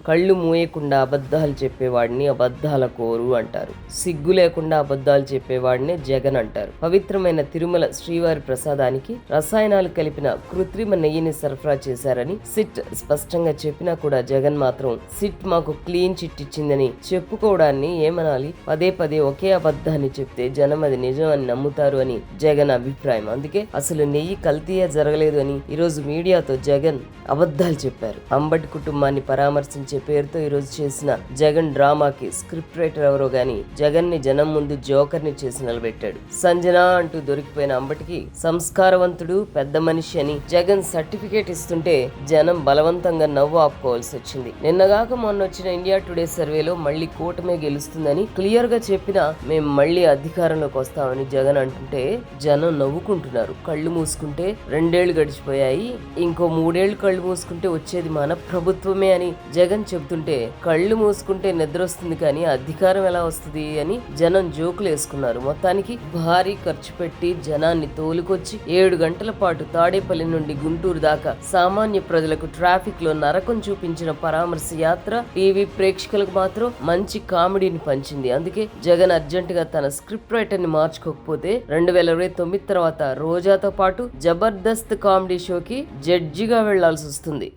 కళ్ళు మూయకుండా అబద్ధాలు చెప్పేవాడిని అబద్ధాల కోరు అంటారు. సిగ్గు లేకుండా అబద్ధాలు చెప్పేవాడిని జగన్ అంటారు. పవిత్రమైన తిరుమల శ్రీవారి ప్రసాదానికి రసాయనాలు కలిపిన కృత్రిమ నెయ్యిని సరఫరా చేశారని సిట్ స్పష్టంగా చెప్పినా కూడా జగన్ మాత్రం సిట్ మాకు క్లీన్ చిట్ ఇచ్చిందని చెప్పుకోవడాన్ని ఏమనాలి? పదే పదే ఒకే అబద్ధాన్ని చెప్తే జనం అది నిజం అని నమ్ముతారు అని జగన్ అభిప్రాయం. అందుకే అసలు నెయ్యి కల్తీయే జరగలేదు అని ఈరోజు మీడియాతో జగన్ అబద్ధాలు చెప్పారు. అంబటి కుటుంబాన్ని పరామర్శించే పేరుతో ఈరోజు చేసిన జగన్ డ్రామాకి స్క్రిప్ట్ రైటర్ ఎవరో గాని జగన్ ని జనం ముందు జోకర్ ని చేసి నిలబెట్టాడు. సంజన అంటూ దొరికిపోయిన అంబటికి సంస్కారవంతుడు పెద్ద మనిషి అని జగన్ సర్టిఫికేట్ ఇస్తుంటే జనం బలవంతంగా నవ్వు ఆపుకోవాల్సి వచ్చింది. నిన్నగాక మొన్న వచ్చిన ఇండియా టుడే సర్వేలో మళ్ళీ కూటమే గెలుస్తుందని క్లియర్ గా చెప్పినా మేం మళ్ళీ అధికారంలోకి వస్తామని జగన్ అంటుంటే జనం నవ్వుకుంటున్నారు. కళ్ళు మూసుకుంటే 2 ఏళ్లు గడిచిపోయాయి, ఇంకో 3 ఏళ్లు కళ్ళు మూసుకుంటే వచ్చేది మన ప్రభుత్వమే అని జగన్ చెబుతుంటే కళ్ళు మూసుకుంటే నిద్ర వస్తుంది కానీ అధికారం ఎలా వస్తుంది అని జనం జోకులు వేసుకున్నారు. మొత్తానికి భారీ ఖర్చు పెట్టి జనాన్ని తోలుకొచ్చి 7 గంటల పాటు తాడేపల్లి నుండి గుంటూరు దాకా సామాన్య ప్రజలకు ట్రాఫిక్ లో నరకం చూపించిన పరామర్శ యాత్ర టీవీ ప్రేక్షకులకు మాత్రం మంచి కామెడీని పంచింది. అందుకే జగన్ అర్జెంట్ గా తన స్క్రిప్ట్ రైటర్ ని మార్చుకోకపోతే 2029 తర్వాత రోజాతో పాటు జబర్దస్త్ కామెడీ షోకి జడ్జిగా వెళ్లాల్సి వస్తుంది.